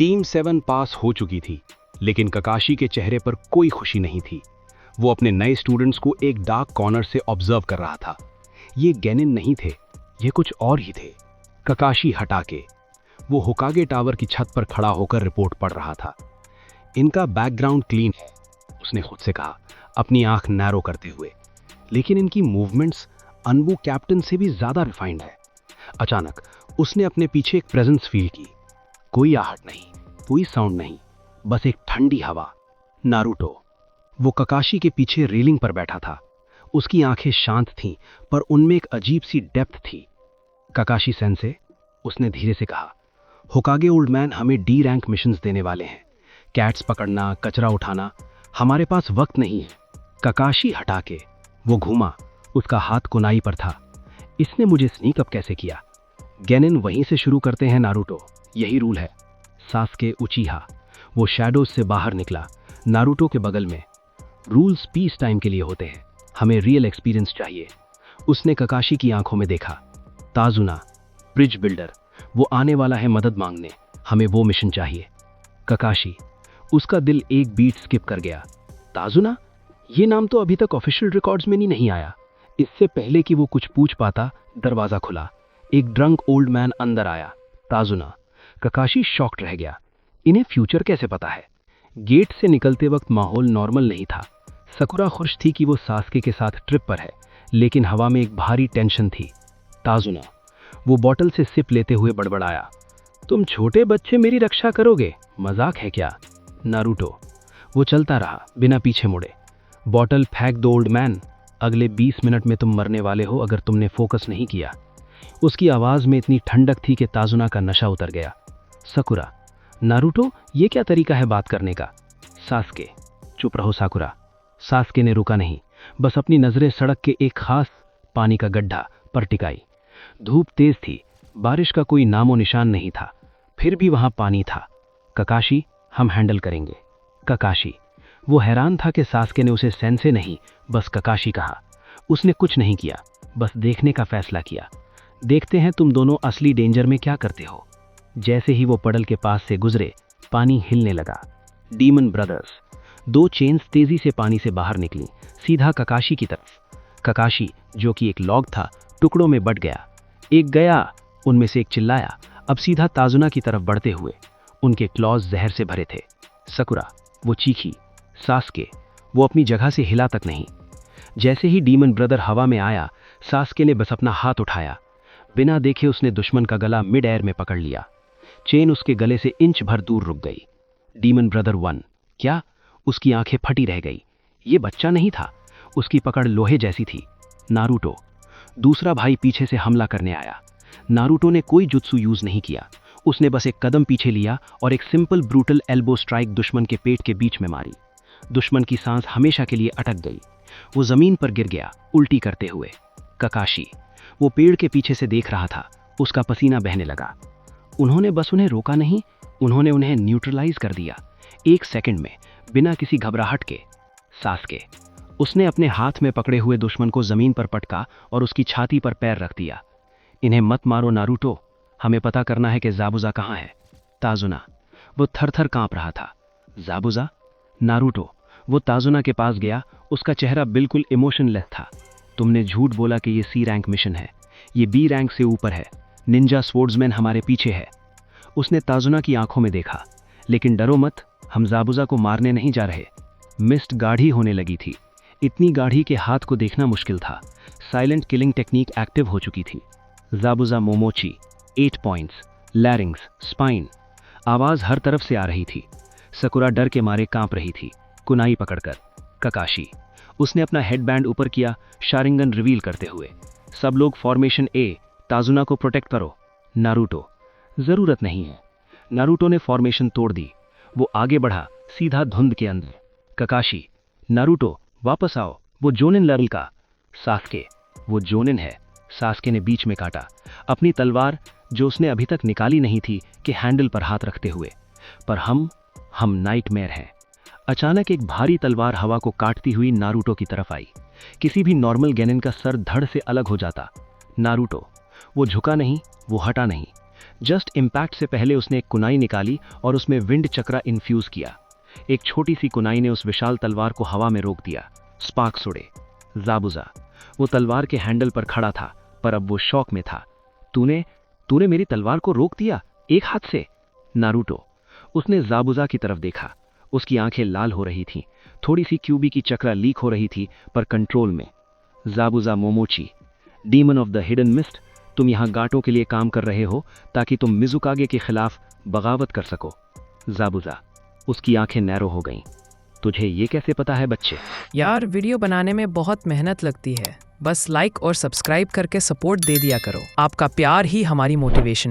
Team 7 पास हो चुकी थी, लेकिन ककाशी के चेहरे पर कोई खुशी नहीं थी। वो अपने नए स्टूडेंट्स को एक डार्क कॉर्नर से ऑब्जर्व कर रहा था। ये गेनिन नहीं थे, ये कुछ और ही थे। ककाशी हटा के वो होकागे टावर की छत पर खड़ा होकर रिपोर्ट पढ़ रहा था। इनका बैकग्राउंड क्लीन है, उसने खुद से कहा, अपनी आंख नैरो करते हुए, लेकिन इनकी मूवमेंट्स अनबू कैप्टन से भी ज्यादा रिफाइंड है। अचानक उसने अपने पीछे एक प्रेजेंस फील की। कोई आहट नहीं, कोई साउंड नहीं, बस एक ठंडी हवा। नारुतो। वो ककाशी के पीछे रेलिंग पर बैठा था। उसकी आंखें शांत थीं, पर उनमें एक अजीब सी डेप्थ थी। ककाशी सेंसे, उसने धीरे से कहा, होकागे ओल्ड मैन हमें डी रैंक मिशंस देने वाले हैं। कैट्स पकड़ना, कचरा उठाना, हमारे पास वक्त नहीं है। ककाशी हटा के वो घूमा, उसका हाथ कुनाई पर था। इसने मुझे स्नीक अप कैसे किया? गेनिन वहीं से शुरू करते हैं नारुतो, यही रूल है। सास्के उचीहा। वो शैडोज से बाहर निकला, नारुतो के बगल में। रूल्स पीस टाइम के लिए होते हैं, हमें रियल एक्सपीरियंस चाहिए। उसने ककाशी की आंखों में देखा। ताजुना, ब्रिज बिल्डर, वो आने वाला है मदद मांगने, हमें वो मिशन चाहिए। ककाशी। उसका दिल एक बीट स्किप कर गया। ताजुना? ये नाम तो अभी तक ऑफिशियल रिकॉर्ड्स में नहीं आया। इससे पहले कि वो कुछ पूछ पाता, दरवाजा खुला। एक ड्रंक ओल्ड मैन अंदर आया। ताजुना। ककाशी शॉक्ड रह गया। इन्हें फ्यूचर कैसे पता है? गेट से निकलते वक्त माहौल नॉर्मल नहीं था। सकुरा खुश थी कि वो सास्के के साथ ट्रिप पर है, लेकिन हवा में एक भारी टेंशन थी। ताजुना। वो बॉटल से सिप लेते हुए बड़बड़ाया, तुम छोटे बच्चे मेरी रक्षा करोगे? मजाक है क्या? नारुतो। वो चलता रहा बिना पीछे मुड़े। बॉटल फेंक दो ओल्ड मैन, अगले 20 मिनट में तुम मरने वाले हो अगर तुमने फोकस नहीं किया। उसकी आवाज में इतनी ठंडक थी कि ताजुना का नशा उतर गया। सकुरा। नारुतो, ये क्या तरीका है बात करने का? सास्के। चुप रहो साकुरा। सास्के ने रुका नहीं, बस अपनी नजरें सड़क के एक खास पानी का गड्ढा पर टिकाई। धूप तेज थी, बारिश का कोई नामो निशान नहीं था, फिर भी वहां पानी था। ककाशी, हम हैंडल करेंगे। ककाशी। वो हैरान था कि सास्के ने उसे सेंसे नहीं, बस ककाशी कहा। उसने कुछ नहीं किया, बस देखने का फैसला किया। देखते हैं तुम दोनों असली डेंजर में क्या करते हो। जैसे ही वो पड़ल के पास से गुजरे, पानी हिलने लगा। Demon brothers. 2 चेन्स तेजी से पानी से बाहर निकली, सीधा ककाशी की तरफ। ककाशी, जो कि एक लॉग था, टुकड़ों में बट गया। एक गया, उनमें से एक चिल्लाया, अब सीधा ताजुना की तरफ बढ़ते हुए। उनके क्लॉज जहर से भरे थे। सकुरा। वो चीखी। सास्के। वो अपनी जगह से हिला तक नहीं। जैसे ही डीमन ब्रदर हवा में आया, सास्के ने बस अपना हाथ उठाया। बिना देखे उसने दुश्मन का गला मिड एयर में पकड़ लिया। चेन उसके गले से इंच भर दूर रुक गई। Demon brother 1। क्या? उसकी आंखें फटी रह गई। ये बच्चा नहीं था, उसकी पकड़ लोहे जैसी थी। नारुतो। दूसरा भाई पीछे से हमला करने आया। नारुतो ने कोई जुत्सु यूज नहीं किया, उसने बस एक कदम पीछे लिया और एक सिंपल ब्रूटल एल्बो स्ट्राइक दुश्मन के पेट के बीच में मारी। दुश्मन की सांस हमेशा के लिए अटक गई। वो जमीन पर गिर गया, उल्टी करते हुए। ककाशी। वो पेड़ के पीछे से देख रहा था, उसका पसीना बहने लगा। उन्होंने बस उन्हें रोका नहीं, उन्होंने उन्हें न्यूट्रलाइज कर दिया, 1 सेकंड में, बिना किसी घबराहट के। सास्के। उसने अपने हाथ में पकड़े हुए दुश्मन को जमीन पर पटका और उसकी छाती पर पैर रख दिया। इन्हें मत मारो नारुतो, हमें पता करना है कि ज़ाबुज़ा कहाँ है। ताजुना। वो थर-थर कांप रहा था। ज़ाबुज़ा? नारुतो। वो ताजुना के पास गया, उसका चेहरा बिल्कुल इमोशनलेस था। तुमने झूठ बोला कि ये C रैंक मिशन है, ये B रैंक से ऊपर है। निंजा स्वॉर्ड्समैन हमारे पीछे है। उसने ताजुना की आंखों में देखा। लेकिन डरो मत, हम ज़ाबुज़ा को मारने नहीं जा रहे। मिस्ट गाढ़ी होने लगी थी, इतनी गाढ़ी के हाथ को देखना मुश्किल था। साइलेंट किलिंग टेक्निक एक्टिव हो चुकी थी। ज़ाबुज़ा मोमोची, 8 पॉइंट्स, लैरिंग्स, स्पाइन। आवाज हर तरफ से आ रही थी। सकुरा डर के मारे कांप रही थी, कुनाई पकड़कर। ककाशी। उसने अपना हेडबैंड ऊपर किया, शारिंगन रिवील करते हुए। सब लोग फॉर्मेशन ए, ताजुना को प्रोटेक्ट करो। नारुतो। जरूरत नहीं है। नारुतो ने फॉर्मेशन तोड़ दी। वो आगे बढ़ा, सीधा धुंध के अंदर। ककाशी। नारुतो, वापस आओ, वो जोनिन लर्ल का। सास्के। वो जोनिन है। सास्के ने बीच में काटा, अपनी तलवार, जो उसने अभी तक निकाली नहीं थी, के हैंडल पर हाथ रखते हुए। पर हम नाइटमेयर हैं। अचानक एक भारी तलवार हवा को काटती हुई नारुतो की तरफ आई। किसी भी नॉर्मल गेनिन का सर धड़ से अलग हो जाता। नारुतो। वो झुका नहीं, वो हटा नहीं। जस्ट इम्पैक्ट से पहले उसने एक कुनाई निकाली और उसमें विंड चक्रा इन्फ्यूज किया। एक छोटी सी कुनाई ने उस विशाल तलवार को हवा में रोक दिया। स्पार्क्स उड़े। ज़ाबुज़ा वो तलवार के हैंडल पर खड़ा था, पर अब वो शौक में था। तूने तूने मेरी तलवार को रोक दिया, एक हाथ से। नारुतो उसने ज़ाबुज़ा की तरफ देखा। उसकी आंखें लाल हो रही थीं, थोड़ी सी क्यूबी की चक्रा लीक हो रही थी, पर कंट्रोल में। Zabuza Momochi, demon of the hidden mist, तुम यहाँ गाटों के लिए काम कर रहे हो ताकि तुम मिज़ुकागे के खिलाफ बगावत कर सको। ज़ाबुज़ा उसकी आंखें नैरो हो गईं। तुझे ये कैसे पता है बच्चे? यार वीडियो बनाने में बहुत मेहनत लगती है, बस लाइक और सब्सक्राइब करके सपोर्ट दे दिया करो। आपका प्यार ही हमारी मोटिवेशन